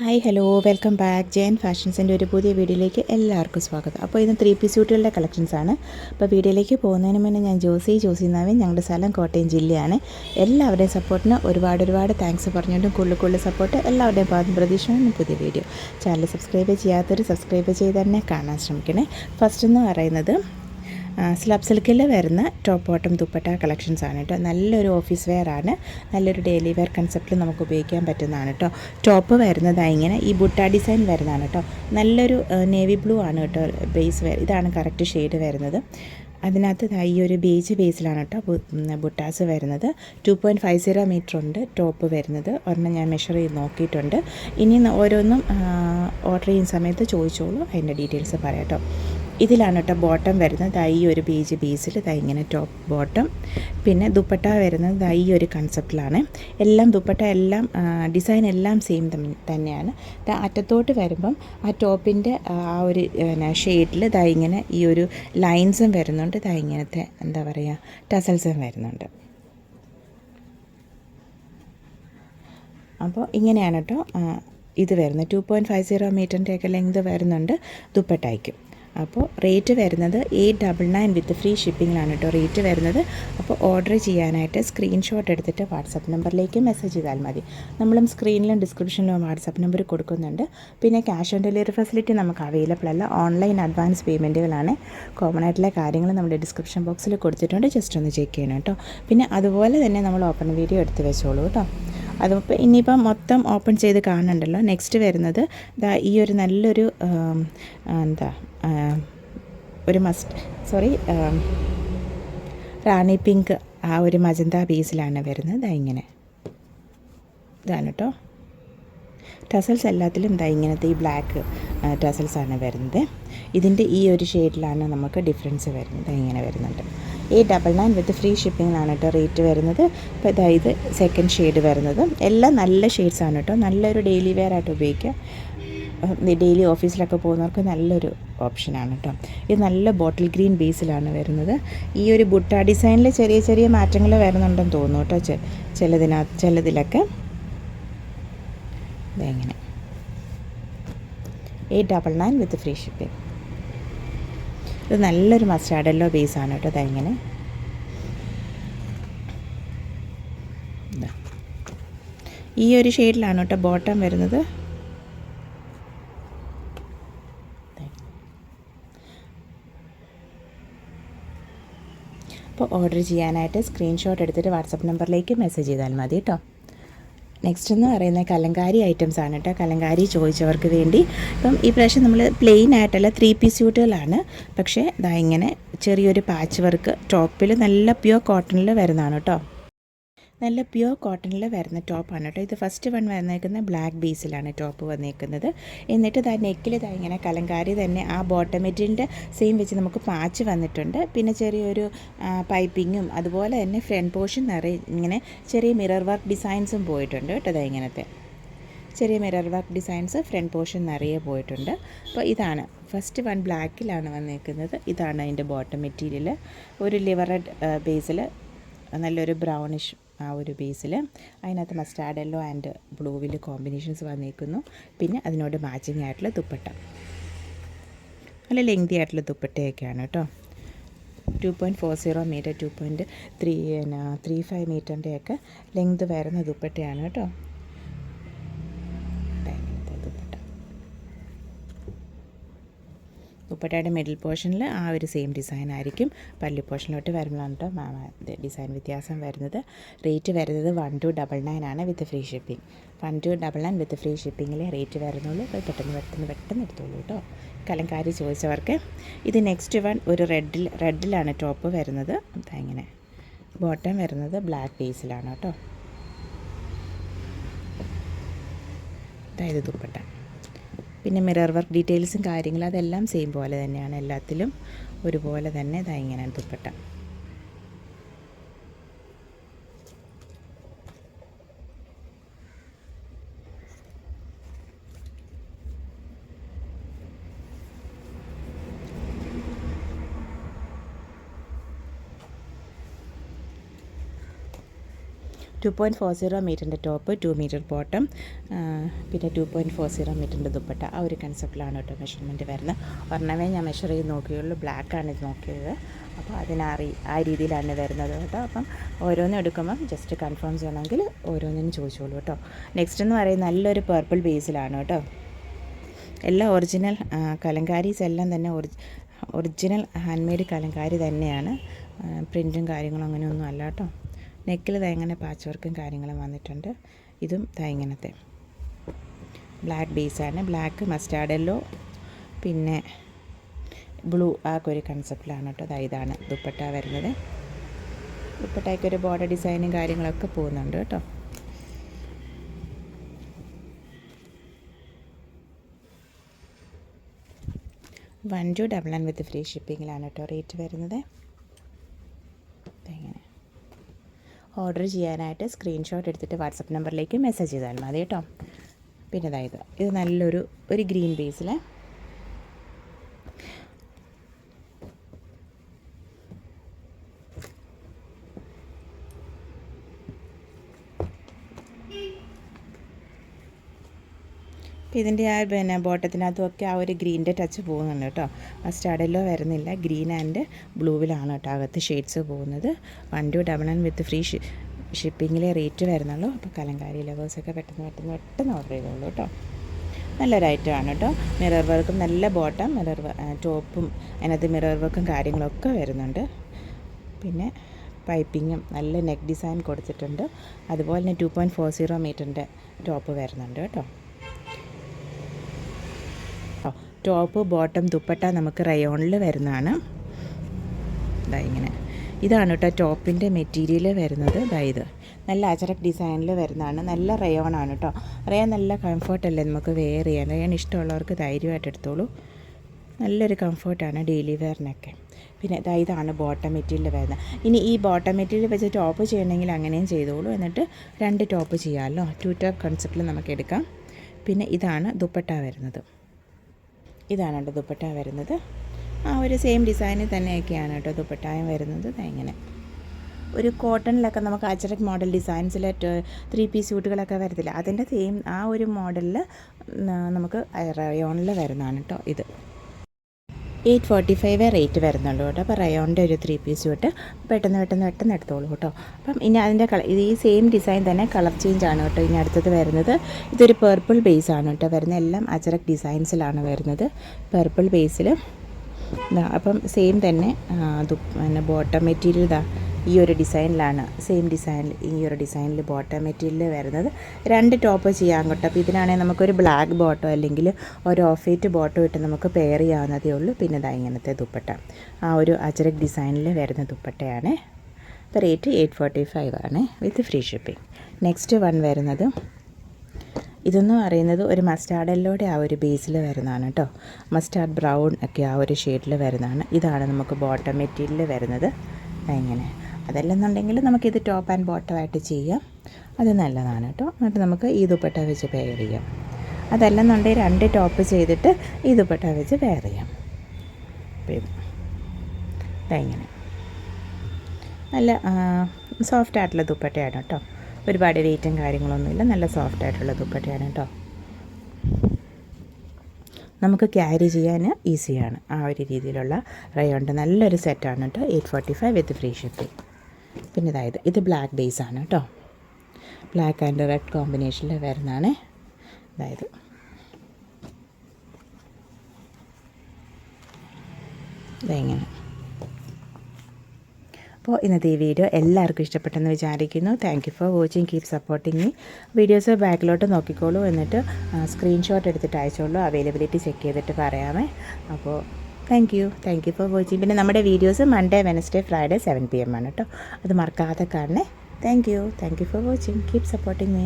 Hi hello welcome back Jayan ഫാഷൻസിൻ്റെ ഒരു പുതിയ വീഡിയോയിലേക്ക് എല്ലാവർക്കും സ്വാഗതം. അപ്പോൾ ഇന്ന് 3 പീസ് സ്യൂട്ടുകളുടെ കളക്ഷൻസാണ്. അപ്പോൾ വീഡിയോയിലേക്ക് പോകുന്നതിന് മുന്നേ ഞാൻ ജോസി നവീൻ, ഞങ്ങളുടെ സ്ഥലം കോട്ടയം ജില്ലയാണ്. എല്ലാവരുടെയും സപ്പോർട്ടിന് ഒരുപാട് താങ്ക്സ് പറഞ്ഞുകൊണ്ടും കൂടുതൽ സപ്പോർട്ട് എല്ലാവരുടെയും ഭാഗം പ്രതീക്ഷിക്കുന്ന പുതിയ വീഡിയോ. ചാനൽ സബ്സ്ക്രൈബ് ചെയ്യാത്തവർ സബ്സ്ക്രൈബ് ചെയ്ത് തന്നെ കാണാൻ ശ്രമിക്കണേ. ഫസ്റ്റ് എന്ന് പറയുന്നത് സ്ലബ് സിൽക്കിൽ വരുന്ന ടോപ്പ് ബോട്ടം ദുപ്പട്ട കളക്ഷൻസ് ആണ് കേട്ടോ. നല്ലൊരു ഓഫീസ് വെയർ ആണ്, നല്ലൊരു ഡെയിലി വെയർ കൺസെപ്റ്റിൽ നമുക്ക് ഉപയോഗിക്കാൻ പറ്റുന്നതാണ് കേട്ടോ. ടോപ്പ് വരുന്നത് ഇങ്ങനെ ഈ ബുട്ട ഡിസൈൻ വരുന്നതാണ് കേട്ടോ. നല്ലൊരു നേവി ബ്ലൂ ആണ് കേട്ടോ ബേസ് വെയർ. ഇതാണ് കറക്റ്റ് ഷെയ്ഡ് വരുന്നത്. അതിനകത്ത് ഈ ഒരു ബേസിലാണ് കേട്ടോ ബുട്ടാസ് വരുന്നത്. 2.50 മീറ്റർ ഉണ്ട് ടോപ്പ് വരുന്നത്. ഒരെണ്ണം ഞാൻ മെഷർ ചെയ്ത് നോക്കിയിട്ടുണ്ട്. ഇനി ഓരോന്നും ഓർഡർ ചെയ്യുന്ന സമയത്ത് ചോദിച്ചോളൂ, അതിൻ്റെ ഡീറ്റെയിൽസ് പറയാം കേട്ടോ. ഇതിലാണ് കേട്ടോ ബോട്ടം വരുന്നത്. ഈ ഒരു ബേസിൽ ഇങ്ങനെ ടോപ്പ് ബോട്ടം. പിന്നെ ദുപ്പട്ട വരുന്നത് ഈ ഒരു കൺസെപ്റ്റിലാണ്. എല്ലാം ദുപ്പട്ട എല്ലാം ഡിസൈൻ എല്ലാം സെയിം തന്നെയാണ്. അറ്റത്തോട്ട് വരുമ്പം ആ ടോപ്പിൻ്റെ ആ ഒരു ഷെയ്ഡിൽ ഇങ്ങനെ ഈ ഒരു ലൈൻസും വരുന്നുണ്ട്. ഇങ്ങനത്തെ എന്താ പറയുക, ടസൽസും വരുന്നുണ്ട്. അപ്പോൾ ഇങ്ങനെയാണ് കേട്ടോ ഇത് വരുന്നത്. 2.50 മീറ്ററിൻ്റെയൊക്കെ ലെങ്ത് വരുന്നുണ്ട് ദുപ്പട്ടയ്ക്കും. അപ്പോൾ റേറ്റ് വരുന്നത് 899 വിത്ത് ഫ്രീ ഷിപ്പിങ്ങിലാണ് കേട്ടോ റേറ്റ് വരുന്നത്. അപ്പോൾ ഓർഡർ ചെയ്യാനായിട്ട് സ്ക്രീൻഷോട്ട് എടുത്തിട്ട് വാട്സപ്പ് നമ്പറിലേക്ക് മെസ്സേജ് ചെയ്താൽ മതി. നമ്മളും സ്ക്രീനിലും ഡിസ്ക്രിപ്ഷനിലും വാട്സപ്പ് നമ്പർ കൊടുക്കുന്നുണ്ട്. പിന്നെ ക്യാഷ് ഓൺ ഡെലിവറി ഫെസിലിറ്റി നമുക്ക് അവൈലബിൾ അല്ല. ഓൺലൈൻ അഡ്വാൻസ് പേയ്മെൻറ്റുകളാണ്. കോമൺ ആയിട്ടുള്ള കാര്യങ്ങൾ നമ്മുടെ ഡിസ്ക്രിപ്ഷൻ ബോക്സിൽ കൊടുത്തിട്ടുണ്ട്, ജസ്റ്റ് ഒന്ന് ചെക്ക് ചെയ്യണം കേട്ടോ. പിന്നെ അതുപോലെ തന്നെ നമ്മൾ ഓപ്പൺ വീഡിയോ എടുത്ത് വെച്ചോളൂ കേട്ടോ. അതിപ്പോൾ ഇനിയിപ്പം മൊത്തം ഓപ്പൺ ചെയ്ത് കാണണ്ടല്ലോ. നെക്സ്റ്റ് വരുന്നത് ഈ ഒരു നല്ലൊരു റാണി പിങ്ക് ആ ഒരു മജന്ത ബേസിലാണ് വരുന്നത്. ഇങ്ങനെ ഇതാണ് കേട്ടോ. ടസൽസ് എല്ലാത്തിലും ഇങ്ങനത്തെ ഈ ബ്ലാക്ക് ടസൽസാണ് വരുന്നത്. ഇതിൻ്റെ ഈ ഒരു ഷെയ്ഡിലാണ് നമുക്ക് ഡിഫറൻസ് വരുന്നത്. ഇങ്ങനെ വരുന്നുണ്ട്. 899 വിത്ത് ഫ്രീ ഷിപ്പിങ്ങിലാണ് കേട്ടോ റേറ്റ് വരുന്നത്. അപ്പോൾ ഇത് സെക്കൻഡ് ഷെയ്ഡ് വരുന്നത്. എല്ലാം നല്ല ഷെയ്ഡ്സാണ് കേട്ടോ. നല്ലൊരു ഡെയിലി വെയർ ആയിട്ട് ഉപയോഗിക്കുക. ഡെയിലി ഓഫീസിലൊക്കെ പോകുന്നവർക്ക് നല്ലൊരു ഓപ്ഷനാണ് കേട്ടോ. ഇത് നല്ല ബോട്ടിൽ ഗ്രീൻ ബേസിലാണ് വരുന്നത്. ഈ ഒരു ബുട്ട ഡിസൈനിൽ ചെറിയ മാറ്റങ്ങൾ വരുന്നുണ്ടെന്ന് തോന്നുന്നു കേട്ടോ. ചിലതിലൊക്കെ ഇതെങ്ങനെ 899 വിത്ത് ഫ്രീ ഷിപ്പിംഗ്. ഇത് നല്ലൊരു മസ്റ്റാർഡ് യെല്ലോ ബേസാണ് കേട്ടോ. ഇങ്ങനെ ഈ ഒരു ഷെയ്ഡിലാണ് കേട്ടോ ബോട്ടം വരുന്നത്. അപ്പോൾ ഓർഡർ ചെയ്യാനായിട്ട് സ്ക്രീൻഷോട്ട് എടുത്തിട്ട് വാട്സപ്പ് നമ്പറിലേക്ക് മെസ്സേജ് ചെയ്താൽ മതി കേട്ടോ. നെക്സ്റ്റ് എന്ന് പറയുന്നത് കലങ്കാരി ഐറ്റംസ് ആണ് കേട്ടോ. കലങ്കാരി ചോദിച്ചവർക്ക് വേണ്ടി ഇപ്പം ഈ പ്രാവശ്യം നമ്മൾ പ്ലെയിൻ ആയിട്ടുള്ള 3 പീസ് സ്യൂട്ടുകളാണ്. പക്ഷേ ഇങ്ങനെ ചെറിയൊരു പാച്ച് വർക്ക് ടോപ്പിൽ നല്ല പ്യുവർ കോട്ടണിൽ വരുന്നതാണ് കേട്ടോ. നല്ല പ്യുവർ കോട്ടണിൽ വരുന്ന ടോപ്പാണ് കേട്ടോ. ഇത് ഫസ്റ്റ് വൺ വന്നേക്കുന്നത് ബ്ലാക്ക് ബേസിലാണ് ടോപ്പ് വന്നേക്കുന്നത്. എന്നിട്ട് നെക്കിൽ ഇങ്ങനെ കലങ്കാരി തന്നെ ആ ബോട്ടം മെറ്റീരിയലിൻ്റെ സെയിം വെച്ച് നമുക്ക് പാച്ച് വന്നിട്ടുണ്ട്. പിന്നെ ചെറിയൊരു പൈപ്പിങ്ങും അതുപോലെ തന്നെ ഫ്രണ്ട് പോർഷൻ ഇങ്ങനെ ചെറിയ മിറർ വർക്ക് ഡിസൈൻസും പോയിട്ടുണ്ട് കേട്ടോ. ഇങ്ങനത്തെ ചെറിയ mirror work designs front portion നിറയെ പോയിട്ടുണ്ട്. അപ്പോൾ ഇതാണ് ഫസ്റ്റ് വൺ ബ്ലാക്കിലാണ് വന്നേക്കുന്നത്. ഇതാണ് അതിൻ്റെ ബോട്ടം മെറ്റീരിയൽ. ഒരു ലിവറഡ് ബേസിൽ നല്ലൊരു ബ്രൗണിഷ് ആ ഒരു ബേസിൽ അതിനകത്ത് മസ്റ്റാർഡ് യെല്ലോ ആൻഡ് ബ്ലൂവിൽ കോമ്പിനേഷൻസ് വന്നിരിക്കുന്നു. പിന്നെ അതിനോട് മാച്ചിങ് ആയിട്ടുള്ള ദുപ്പട്ട, നല്ല ലെങ്തി ആയിട്ടുള്ള ദുപ്പട്ടയൊക്കെയാണ് കേട്ടോ. 2.40 മീറ്റർ 2.35 മീറ്ററിൻ്റെയൊക്കെ ലെങ്ത് വരുന്ന ദുപ്പട്ടയാണ് കേട്ടോ. ദുപ്പട്ടയുടെ മിഡിൽ പോർഷനിൽ ആ ഒരു സെയിം ഡിസൈൻ ആയിരിക്കും. പല്ലി പോർഷനിലോട്ട് വരുമ്പോഴാണ് കേട്ടോ ഡിസൈൻ വ്യത്യാസം വരുന്നത്. റേറ്റ് വരുന്നത് 1299 ആണ് with free shipping. 1299 with free ഷിപ്പിങ്ങിൽ റേറ്റ് വരുന്നുള്ളൂ. പെട്ടെന്ന് എടുത്തോളൂ കേട്ടോ. കലങ്കാരി ചോദിച്ചവർക്ക്. ഇത് നെക്സ്റ്റ് വൺ ഒരു റെഡിലാണ് ടോപ്പ് വരുന്നത്. ഇങ്ങനെ ബോട്ടം വരുന്നത് ബ്ലാക്ക് ബേസിലാണ് കേട്ടോ. അതായത് ദുപ്പട്ട. പിന്നെ മിറർ വർക്ക് ഡീറ്റെയിൽസും കാര്യങ്ങളും അതെല്ലാം സെയിം പോലെ തന്നെയാണ്. എല്ലാത്തിലും ഒരുപോലെ തന്നെ ഇങ്ങനെ ദുപ്പട്ട. 2.40 മീറ്ററിൻ്റെ ടോപ്പ്, 2 മീറ്റർ ബോട്ടം, പിന്നെ 2.40 മീറ്ററിൻ്റെ ദുപ്പട്ട. ആ ഒരു കൺസെപ്റ്റിലാണ് കേട്ടോ മെഷർമെൻറ്റ് വരുന്നത്. ഒരെണ്ണമേ ഞാൻ മെഷർ ചെയ്ത് നോക്കിയുള്ളൂ, ബ്ലാക്കാണ് ഇത് നോക്കിയത്. അപ്പോൾ ആ രീതിയിലാണ് വരുന്നത് കേട്ടോ. അപ്പം ഓരോന്നും എടുക്കുമ്പം ജസ്റ്റ് കൺഫേം ചെയ്യണമെങ്കിൽ ഓരോന്നിനും ചോദിച്ചോളൂ കേട്ടോ. നെക്സ്റ്റ് എന്ന് പറയുന്നത് നല്ലൊരു പർപ്പിൾ ബേസിലാണ് കേട്ടോ. എല്ലാം ഒറിജിനൽ കലങ്കാരീസ് എല്ലാം തന്നെ ഒറിജിനൽ ഹാൻഡ് മെയ്ഡ് കലങ്കാരി തന്നെയാണ്. പ്രിൻറ്റും കാര്യങ്ങളും അങ്ങനെയൊന്നും അല്ല കേട്ടോ. നെക്കിൽ ഇങ്ങനെ പാച്ച് വർക്കും കാര്യങ്ങളും വന്നിട്ടുണ്ട്. ഇതും ഇങ്ങനത്തെ ബ്ലാക്ക് ബേസാണ്. ബ്ലാക്ക്, മസ്റ്റാർഡ് യെല്ലോ, പിന്നെ ബ്ലൂ, ആ ഒരു കൺസെപ്റ്റിലാണ് കേട്ടോ. ഇതാണ് ദുപ്പട്ട വരുന്നത്. ദുപ്പട്ടയ്ക്കൊരു ബോർഡർ ഡിസൈനും കാര്യങ്ങളൊക്കെ പോകുന്നുണ്ട് കേട്ടോ. 1299 വിത്ത് ഫ്രീ ഷിപ്പിങ്ങിലാണ് കേട്ടോ റേറ്റ് വരുന്നത്. ഇങ്ങനെ ഓർഡർ ചെയ്യാനായിട്ട് സ്ക്രീൻഷോട്ട് എടുത്തിട്ട് വാട്സപ്പ് നമ്പറിലേക്ക് മെസ്സേജ് ചെയ്താൽ മതി കേട്ടോ. പിന്നെ ഇത് നല്ലൊരു ഗ്രീൻ ബേസിൽ അപ്പോൾ ഇതിൻ്റെ ബോട്ടത്തിനകത്തുമൊക്കെ ആ ഒരു ഗ്രീൻ്റെ ടച്ച് പോകുന്നുണ്ട് കേട്ടോ. മസ്റ്റാർഡ് യെല്ലോ വരുന്നില്ല, ഗ്രീൻ ആൻഡ് ബ്ലൂവിലാണ് കേട്ടോ അകത്ത് ഷെയ്ഡ്സ് പോകുന്നത്. 1299 വിത്ത് ഫ്രീ ഷിപ്പിങ്ങിലെ റേറ്റ് വരുന്നുള്ളൂ. അപ്പോൾ കലങ്കാരി ലവേഴ്സൊക്കെ പെട്ടെന്ന് ഓർഡർ ചെയ്തോളൂ കേട്ടോ. നല്ലൊരു ഐറ്റമാണ് കേട്ടോ. മിറർ വർക്കും നല്ല ബോട്ടം, ടോപ്പും അതിനകത്ത് മിറർ വർക്കും കാര്യങ്ങളൊക്കെ വരുന്നുണ്ട്. പിന്നെ പൈപ്പിങ്ങും നല്ല നെക്ക് ഡിസൈൻ കൊടുത്തിട്ടുണ്ട്. അതുപോലെ തന്നെ 2.40 മീറ്ററിൻ്റെ ടോപ്പ് വരുന്നുണ്ട് കേട്ടോ. ടോപ്പ്, ബോട്ടം, ദുപ്പട്ട നമുക്ക് റയോണിൽ വരുന്നതാണ്. ഇതാണ് കേട്ടോ ടോപ്പിൻ്റെ മെറ്റീരിയൽ വരുന്നത്. ഇത് നല്ല അജറക് ഡിസൈനിൽ വരുന്നതാണ്. നല്ല റയോണാണ് കേട്ടോ. റയോൺ നല്ല കംഫർട്ടല്ലേ നമുക്ക് വെയർ ചെയ്യാൻ. റയോൺ ഇഷ്ടമുള്ളവർക്ക് ധൈര്യമായിട്ട് എടുത്തോളൂ. നല്ലൊരു കംഫർട്ടാണ് ഡെയിലി വെയറിനൊക്കെ. പിന്നെ ഇതാണ് ബോട്ടം മെറ്റീരിയൽ വരുന്നത്. ഇനി ഈ ബോട്ടം മെറ്റീരിയൽ വെച്ച് ടോപ്പ് ചെയ്യണമെങ്കിൽ അങ്ങനെയും ചെയ്തോളൂ. എന്നിട്ട് 2 ടോപ്പ് ചെയ്യാമല്ലോ. 2 ടോപ്പ് കൺസെപ്റ്റിൽ നമുക്ക് എടുക്കാം. പിന്നെ ഇതാണ് ദുപ്പട്ട വരുന്നത്. ഇതാണ് കേട്ടോ ദുപ്പട്ട വരുന്നത്. ആ ഒരു സെയിം ഡിസൈനിൽ തന്നെയൊക്കെയാണ് കേട്ടോ ദുപ്പട്ടായും വരുന്നത്. ഇങ്ങനെ ഒരു കോട്ടണിലൊക്കെ നമുക്ക് അജറക് മോഡൽ ഡിസൈൻസിൽ 3 പീസ് സ്യൂട്ടുകളൊക്കെ വരത്തില്ല, അതിൻ്റെ സെയിം ആ ഒരു മോഡലിൽ നമുക്ക് റയോണിൽ വരുന്നതാണ് കേട്ടോ. ഇത് 845 റേറ്റ് വരുന്നുള്ളൂ കേട്ടോ. അപ്പോൾ റയോണിൻ്റെ ഒരു 3 പീസ് സ്യൂട്ട് പെട്ടെന്ന് എടുത്തോളൂ കേട്ടോ. അപ്പം ഇനി അതിൻ്റെ ഈ സെയിം ഡിസൈൻ തന്നെ കളർ ചേഞ്ച് ആണ് കേട്ടോ ഇനി അടുത്തത് വരുന്നത്. ഇതൊരു പർപ്പിൾ ബേസ് ആണ് കേട്ടോ വരുന്നത്. എല്ലാം അജറക് ഡിസൈൻസിലാണ് വരുന്നത്, പർപ്പിൾ ബേസിൽ. അപ്പം സെയിം തന്നെ ബോട്ടം മെറ്റീരിയൽ ഈ ഒരു ഡിസൈനിലാണ്, സെയിം ഡിസൈനിൽ ഈ ഒരു ഡിസൈനിൽ ബോട്ടം മെറ്റീരിയൽ വരുന്നത്. 2 ടോപ്പ് ചെയ്യാൻ കേട്ടോ. അപ്പോൾ ഇതിനാണെങ്കിൽ നമുക്കൊരു ബ്ലാക്ക് ബോട്ടോ അല്ലെങ്കിൽ ഒരു ഓഫ് വൈറ്റ് ബോട്ടോ ഇട്ട് നമുക്ക് പെയർ ചെയ്യാവുന്നതേ ഉള്ളൂ. പിന്നെ ഇങ്ങനത്തെ ദുപ്പട്ട, ആ ഒരു അജറക് ഡിസൈനിൽ വരുന്ന ദുപ്പട്ടയാണ്. അപ്പോൾ റേറ്റ് 845 ആണ് with free shipping. Next one വരുന്നത് ഇതെന്ന് പറയുന്നത് ഒരു മസ്റ്റാർഡ് യെല്ലോയുടെ ആ ഒരു ബേസിൽ വരുന്നതാണ് കേട്ടോ. മസ്റ്റാർഡ് ബ്രൗൺ ഒക്കെ ആ ഒരു ഷെയ്ഡിൽ വരുന്നതാണ്. ഇതാണ് നമുക്ക് ബോട്ടം മെറ്റീരിയൽ വരുന്നത്. ഇങ്ങനെ അതല്ലെന്നുണ്ടെങ്കിൽ നമുക്കിത് ടോപ്പ് ആൻഡ് ബോട്ടമായിട്ട് ചെയ്യാം, അത് നല്ലതാണ് കേട്ടോ. എന്നിട്ട് നമുക്ക് ഈ ദുപ്പട്ട വെച്ച് പെയർ ചെയ്യാം. അതല്ലെന്നുണ്ടെങ്കിൽ 2 ടോപ്പ് ചെയ്തിട്ട് ഈ ദുപ്പട്ട വെച്ച് പെയർ ചെയ്യാം. ഇങ്ങനെ നല്ല സോഫ്റ്റ് ആയിട്ടുള്ള ദുപ്പട്ടയാണ് കേട്ടോ. ഒരുപാട് വെയിറ്റും കാര്യങ്ങളൊന്നുമില്ല, നല്ല സോഫ്റ്റ് ആയിട്ടുള്ള ദുപ്പട്ടയാണ് കേട്ടോ. നമുക്ക് ക്യാരി ചെയ്യാൻ ഈസിയാണ്. ആ ഒരു രീതിയിലുള്ള റയോണിൻ്റെ നല്ലൊരു സെറ്റാണ് കേട്ടോ. 845 വിത്ത് ഫ്രീ ഷിപ്പിംഗ്. പിന്നെ ഇത് ബ്ലാക്ക് ബേസ് ആണ് കേട്ടോ. ബ്ലാക്ക് ആൻഡ് റെഡ് കോമ്പിനേഷനിൽ വരുന്നതാണ്. ഇതെങ്ങനെ. അപ്പോൾ ഇന്നത്തെ ഈ വീഡിയോ എല്ലാവർക്കും ഇഷ്ടപ്പെട്ടെന്ന് വിചാരിക്കുന്നു. Thank you for watching. Keep supporting me. Videos ബാക്കിലോട്ട് നോക്കിക്കോളൂ, എന്നിട്ട് സ്ക്രീൻഷോട്ട് എടുത്തിട്ട് അയച്ചോളൂ. അവൈലബിലിറ്റി ചെക്ക് ചെയ്തിട്ട് പറയാമേ. അപ്പോൾ താങ്ക് യു ഫോർ വാച്ചിങ്. പിന്നെ നമ്മുടെ videos Monday, Wednesday, Friday 7 PM ആണ് കേട്ടോ. അത് മറക്കാതെ കാണണേ. Thank you for watching. Keep supporting me.